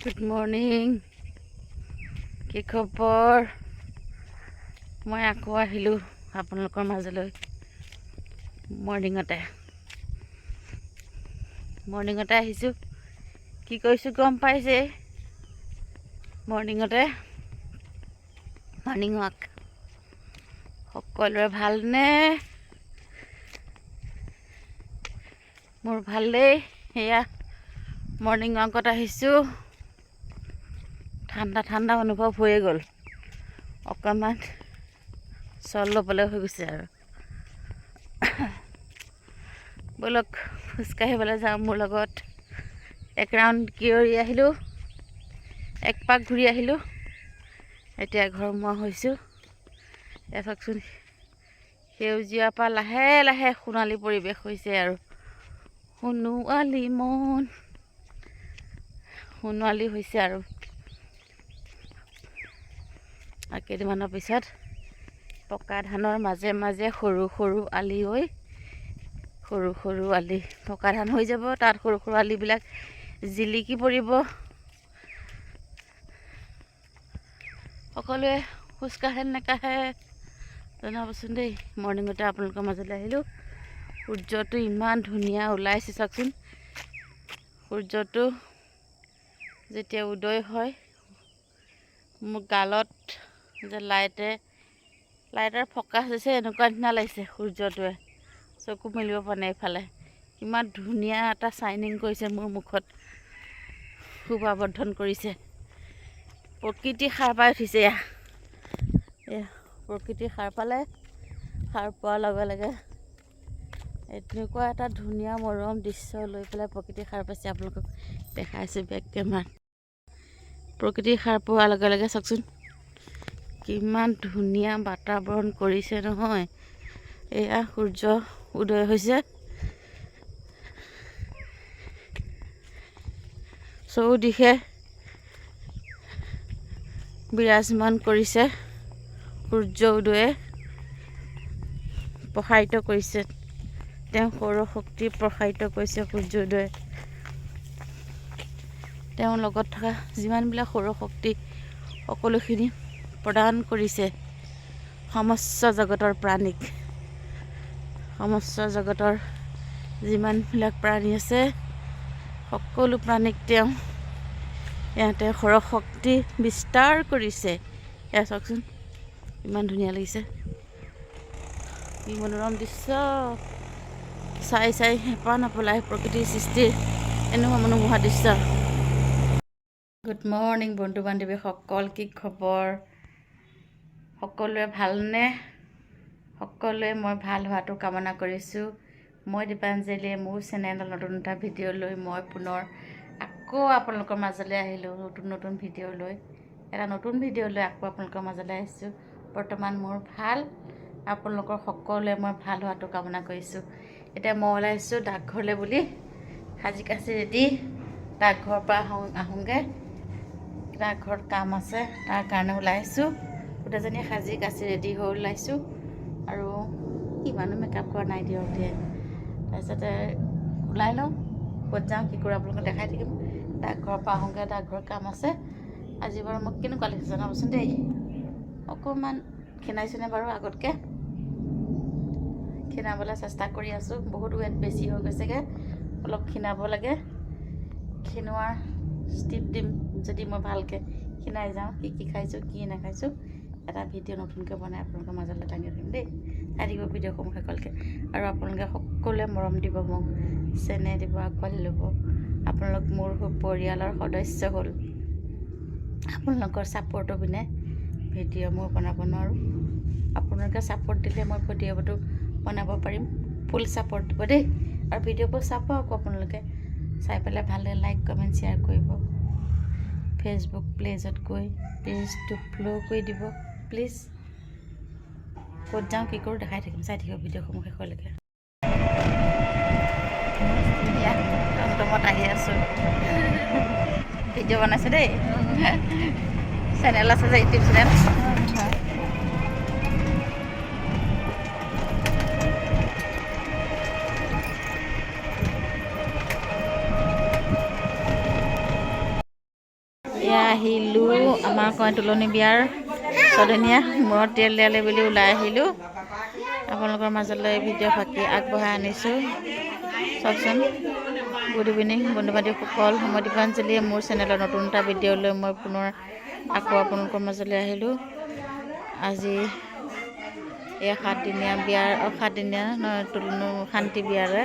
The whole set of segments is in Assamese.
গুড মৰ্ণিং, কি খবৰ? মই আকৌ আহিলোঁ আপোনালোকৰ মাজলৈ মৰ্ণিঙতে আহিছোঁ। কি কৰিছোঁ গম পাইছে? মৰ্ণিঙতে মৰ্ণিং ৱাক। সকলোৰে ভালনে? মোৰ ভালেই। সেয়া মৰ্ণিং ৱাকত আহিছোঁ। ঠাণ্ডা ঠাণ্ডা অনুভৱ হৈয়ে গ'ল, অকণমান চল ল'বলৈ হৈ গৈছে আৰু। ব'লক খোজকাঢ়িবলৈ যাওঁ মোৰ লগত। এক ৰাউণ্ড কিয়ৰি আহিলোঁ, এক পাক ঘূৰি আহিলোঁ। এতিয়া ঘৰমুৱা হৈছোঁ। এয়া চাওকচোন, সেউজীয়াৰ পৰা লাহে লাহে সোণালী পৰিৱেশ হৈছে আৰু। সোণোৱালী মন, সোণোৱালী হৈছে আৰু কেইদিনমানৰ পিছত পকা ধানৰ মাজে মাজে সৰু সৰু আলি হৈ পকা ধান হৈ যাব। তাত সৰু সৰু আলিবিলাক জিলিকি পৰিব। সকলোৱে খোজকাঢ়ে নেকাঢ়ে জনাবচোন দেই। মৰ্ণিঙতে আপোনালোকৰ মাজলৈ আহিলোঁ। সূৰ্যটো ইমান ধুনীয়া ওলাইছে চাওকচোন। সূৰ্যটো যেতিয়া উদয় হয়, মোৰ গালত যে লাইটৰ ফকাচ হৈছে এনেকুৱা নিচিনা লাগিছে। সূৰ্যটোৱে চকু মেলিব পৰা নাই এইফালে। ইমান ধুনীয়া এটা শ্বাইনিং কৰিছে মোৰ মুখত, শোভাবৰ্ধন কৰিছে। প্ৰকৃতি সাৰ পাই উঠিছে। এয়া প্ৰকৃতি সাৰ পালে, সাৰ পোৱাৰ লগে লগে এনেকুৱা এটা ধুনীয়া মনোৰম দৃশ্য লৈ পেলাই প্ৰকৃতি সাৰ পাইছে। আপোনালোকক দেখাইছোঁ বেক কেমেৰাত। প্ৰকৃতি সাৰ পোৱাৰ লগে লগে চাওকচোন কিমান ধুনীয়া বাতাৱৰণ কৰিছে নহয়। এয়া সূৰ্য উদয় হৈছে। চৌদিশে বিৰাজমান কৰিছে। সূৰ্য উদয়ে প্ৰসাৰিত কৰিছে, তেওঁ সৌৰশক্তি প্ৰসাৰিত কৰিছে সূৰ্য উদয়ে। তেওঁৰ লগত থকা যিমানবিলাক সৌৰশক্তি সকলোখিনি প্ৰদান কৰিছে সমস্ত জগতৰ প্ৰাণীক। সমস্ত জগতৰ যিমানবিলাক প্ৰাণী আছে সকলো প্ৰাণীক তেওঁ সৌৰশক্তি বিস্তাৰ কৰিছে। এয়া চাওকচোন ইমান ধুনীয়া লাগিছে, কি মনোৰম দৃশ্য। চাই চাই হেঁপাহ নপলায় প্ৰকৃতিৰ সৃষ্টিৰ এনেকুৱা মনোমোহা দৃশ্য। গুড মৰ্ণিং বন্ধু বান্ধৱীসকল, কি খবৰ? সকলোৱে ভালনে? সকলোৱে মই ভাল হোৱাটো কামনা কৰিছোঁ। মই দীপাঞ্জলীয়ে মোৰ চেনেলত নতুন এটা ভিডিঅ' লৈ মই পুনৰ আকৌ আপোনালোকৰ মাজলৈ আহিলোঁ। নতুন ভিডিঅ' লৈ আকৌ আপোনালোকৰ মাজলৈ আহিছোঁ। বৰ্তমান মোৰ ভাল, আপোনালোকৰ সকলোৱে মই ভাল হোৱাটো কামনা কৰিছোঁ। এতিয়া মই ওলাইছোঁ ডাকঘৰলৈ বুলি, সাজি কাচি ৰেডি। ডাকঘৰৰ পৰা আহোঁগৈ, ডাকঘৰত কাম আছে তাৰ কাৰণে ওলাই আহিছোঁ। গোটেইজনী সাজি কাচি ৰেডি হৈ ওলাইছোঁ আৰু ইমানো মেকআপ কৰা নাই দিয়ক দিয়ে। তাৰপিছতে ওলাই লওঁ, ক'ত যাওঁ কি কৰোঁ আপোনালোকক দেখাই থাকিম। ডাকঘৰৰ পৰা আহোঁগৈ, ডাকঘৰত কাম আছে। আজি বাৰু মোক কেনেকুৱা লাগিছে জনাবচোন দেই। অকণমান ক্ষীণাইছোঁনে বাৰু আগতকৈ? ক্ষীণাবলৈ চেষ্টা কৰি আছোঁ। বহুত ৱেট বেছি হৈ গৈছেগৈ, অলপ ক্ষীণাব লাগে। ক্ষীণোৱাৰ ষ্টিপ দিম যদি মই ভালকৈ ক্ষীণাই যাওঁ। কি কি খাইছোঁ কি নাখাইছোঁ এটা ভিডিঅ' নতুনকৈ বনাই আপোনালোকৰ মাজলৈ দাঙি ধৰিম দেই। চাই থাকিব ভিডিঅ'সমূহ শেষলৈকে। আৰু আপোনালোকে সকলোৱে মৰম দিব, মোক চেনেহ দিব, আঁকোৱালি ল'ব। আপোনালোক মোৰ পৰিয়ালৰ সদস্য হ'ল। আপোনালোকৰ ছাপোৰ্টৰ বিনে ভিডিঅ' মই বনাব নোৱাৰোঁ। আপোনালোকে ছাপোৰ্ট দিলে মই ভিডিঅ'টো বনাব পাৰিম। ফুল ছাপোৰ্ট দিব দেই। আৰু ভিডিঅ'বোৰ চাব আকৌ আপোনালোকে, চাই পেলাই ভাল লাগে লাইক কমেণ্ট শ্বেয়াৰ কৰিব। ফেচবুক পেজত গৈ পেজটো ফ'ল' কৰি দিব প্লিজ। ক'ত যাওঁ কি কৰোঁ দেখাই থাকিম, চাই থাকিব ভিডিঅ'সমূহ শেষলৈকে। এতিয়া টমটমত আহি আছোঁ, ভিডিঅ' বনাইছোঁ দেই। চেনেল আছে যে ইউটিউব চেনেল। আহিলোঁ আমাৰ তুলনি বিয়াৰ ছদিনীয়া মূৰত তেল দিয়ালে বুলি ওলাই আহিলোঁ। আপোনালোকৰ মাজলৈ ভিডিঅ' ফাঁকি আগবঢ়াই আনিছোঁ। চাওকচোন। গুড ইভিনিং বন্ধু বান্ধৱীসকল, মই দীপাঞ্জলীয়ে মোৰ চেনেলৰ নতুন এটা ভিডিঅ' লৈ মই পুনৰ আকৌ আপোনালোকৰ মাজলৈ আহিলোঁ। আজি এই 7 দিনীয়া বিয়াৰ 7 দিনীয়া শান্তি বিয়াৰে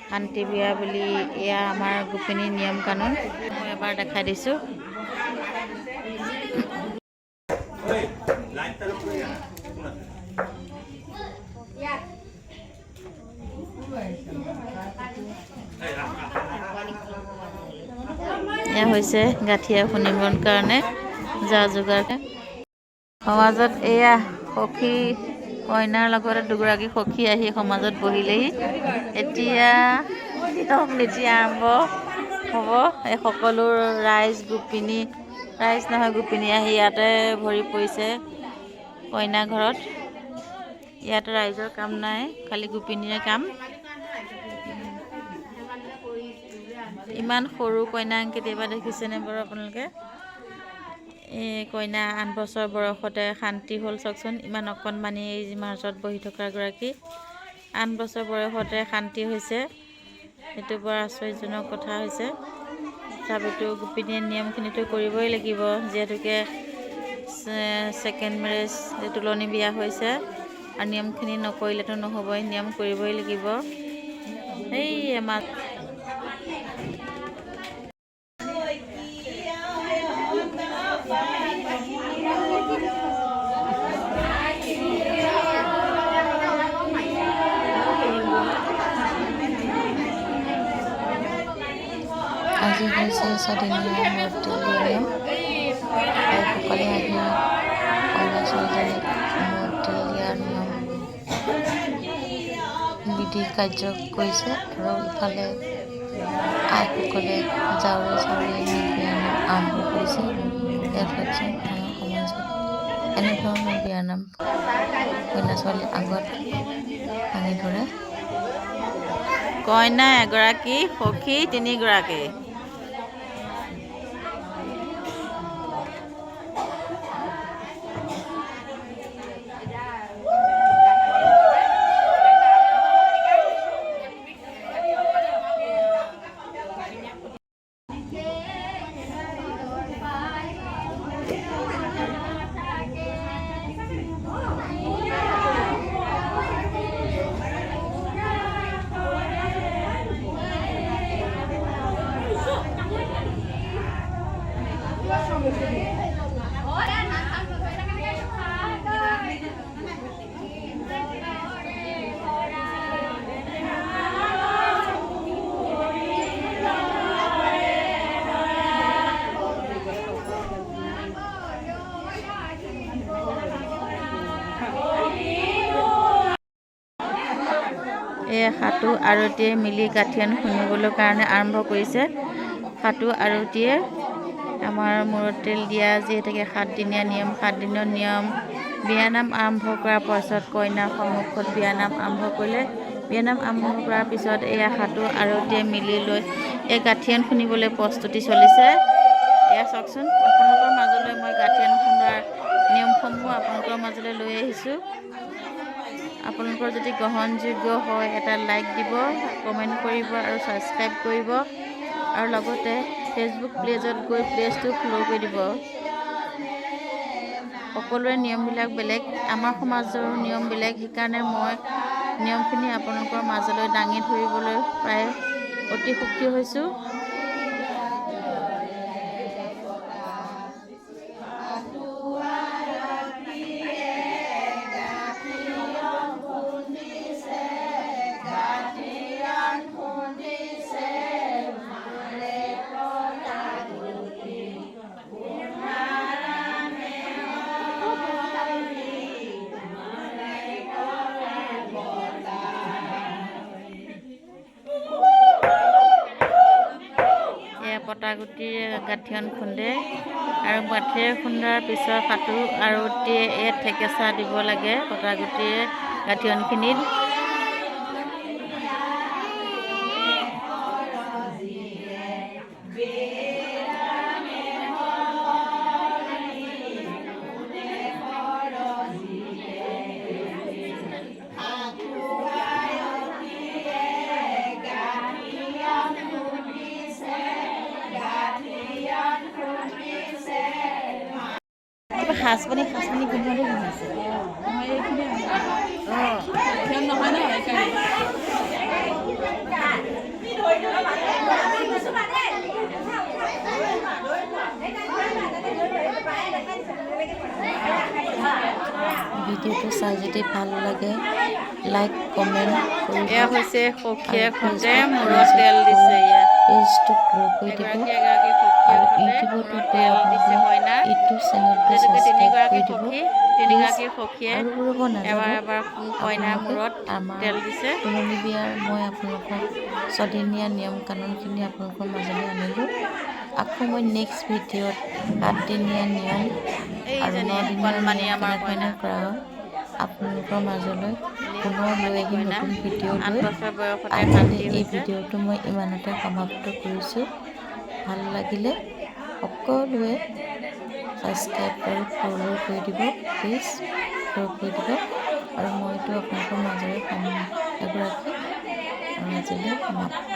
শান্তি বিয়া বুলি এয়া আমাৰ গোপিনী নিয়ম কানুন মই এবাৰ দেখাই দিছোঁ। এয়া হৈছে গাঁঠিয়া শুনিবৰ কাৰণে যা যোগাৰ। সমাজত এয়া সখী কইনাৰ লগতে দুগৰাকী সখী আহি সমাজত বহিলেহি। এতিয়া নিয়ম নীতি আৰম্ভ হ'ব। এই সকলো গোপিনী আহি ইয়াতে ভৰি পৰিছে কইনা ঘৰত। ইয়াত ৰাইজৰ কাম নাই, খালি গোপিনীৰে কাম। ইমান সৰু কইনা কেতিয়াবা দেখিছেনে বাৰু আপোনালোকে? এই কইনা 8 বছৰ বয়সতে শান্তি হ'ল। চাওকচোন, ইমান অকণমানি এই মাজত বহি থকা গৰাকী 8 বছৰ বয়সতে শান্তি হৈছে। সেইটো বৰ আশ্চৰ্যজনক কথা হৈছে। তথাপিতো গোপিনীয়ে নিয়মখিনিতো কৰিবই লাগিব, যিহেতুকে ছেকেণ্ড মেৰেজ তুলনি বিয়া হৈছে আৰু নিয়মখিনি নকৰিলেতো নহ'বই, নিয়ম কৰিবই লাগিব। এই আমাৰ আজি হৈছে 6 দিনীয়া মূৰ্তি নিয়ম। সকলে আহি কইনা ছোৱালীজনীক মূৰ্তি দিয়াৰ নিয়ম বিধি কাৰ্য কৰিছে আৰু ইফালে আইসকলে জাউৰে চাউৰে বিয়ানাম আৰম্ভ কৰিছে। ইয়াত লক্ষণ আমাৰ সমাজত এনেধৰণৰ বিয়ানাম কইনা ছোৱালীৰ আগত ভাঙি ধৰে। কইনা এগৰাকী, সখী 3 গৰাকী। এই সাতু আৰতিয়ে মিলি গাঠিয়ন শুনিবলৈ কাৰণে আৰম্ভ কৰিছে। সাতু আৰতিয়ে আমাৰ মূৰত তেল দিয়া যিহেতুকে 7 দিনীয়া নিয়ম, 7 দিনৰ নিয়ম বিয়ানাম আৰম্ভ কৰাৰ পাছত কইনাৰ সন্মুখত বিয়ানাম আৰম্ভ কৰিলে। বিয়ানাম আৰম্ভ কৰাৰ পিছত এয়া সাতু আৰতিয়ে মিলি লৈ এই গাঠিয়ন শুনিবলৈ প্ৰস্তুতি চলিছে। এয়া চাওকচোন, আপোনালোকৰ মাজলৈ মই গাঠিয়ন শুনাৰ নিয়মসমূহ আপোনালোকৰ মাজলৈ লৈ আহিছোঁ। আপোনালোকৰ যদি গ্ৰহণযোগ্য হয় এটা লাইক দিব, কমেণ্ট কৰিব আৰু ছাবস্ক্ৰাইব কৰিব আৰু লগতে ফেচবুক পেজত গৈ পেজটো ফ'ল' কৰি দিব। সকলোৰে নিয়মবিলাক বেলেগ, আমাৰ সমাজৰ নিয়ম বেলেগ, সেইকাৰণে মই নিয়মখিনি আপোনালোকৰ মাজলৈ দাঙি ধৰিবলৈ প্ৰায় অতি সুখী হৈছোঁ। পটাগুটিৰে গাঠিয়ন খুন্দে আৰু গাঠিৰে খুন্দাৰ পিছত সাতু আৰতিয়ে ইয়াত ঠেকেচা দিব লাগে পটাগুটিৰে গাঠিয়নখিনিত। সাজপানী গোন্ধতে বনাইছে নহয় ন এইকাৰণে ভিডিঅ'টো চাই যদি ভাল লাগে লাইক কমেণ্ট কৰিব এয়া হৈছে সখীয়েকহঁতে মূৰত তেল দিছে ইয়াত পেজটো ফ'ল' কৰি দিব এগৰাকী আৰু সখীয়েকহঁতে ইউটিউবতো মূৰত গৈ তেল দিছে আপোনালোকে কইনা ইউটিউব চেনেলটো যিহেতুকে ছাবস্ক্ৰাইব কৰি দিব তিনিগৰাকী সখীয়ে আৰু ৰ'ব নাযাব এবাৰ কইনাৰ মূৰত আমাৰ তেল দিছে তুলনি বিয়াৰ মই আপোনালোকক ছদিনীয়া নিয়ম কানুনখিনি আপোনালোকৰ মাজলৈ আনিলোঁ আকৌ মই নেক্সট ভিডিঅ'ত 7দিনীয়া নিয়ম আৰু এইজনী 9দিনীয়া কণমানি নিয়ম আমাৰ কইনা কেনেধৰণে কৰা হয় আপোনালোকৰ মাজলৈ পুনৰ লৈ আহিম কইনা নতুন ভিডিঅ' 8 লৈ বছৰ বয়সতে আজিলৈ শান্তি এই হৈছে ভিডিঅ'টো মই ইমানতে সমাপ্ত কৰিছোঁ ভাল লাগিলে সকলোৱে ছাবস্ক্ৰাইব কৰি ফ'ল' কৰি দিব প্লিজ ফ'ল' কৰি দিব আৰু মইতো আপোনালোকৰ মাজৰে এগৰাকী আৰু আজিলৈ সমাপ্ত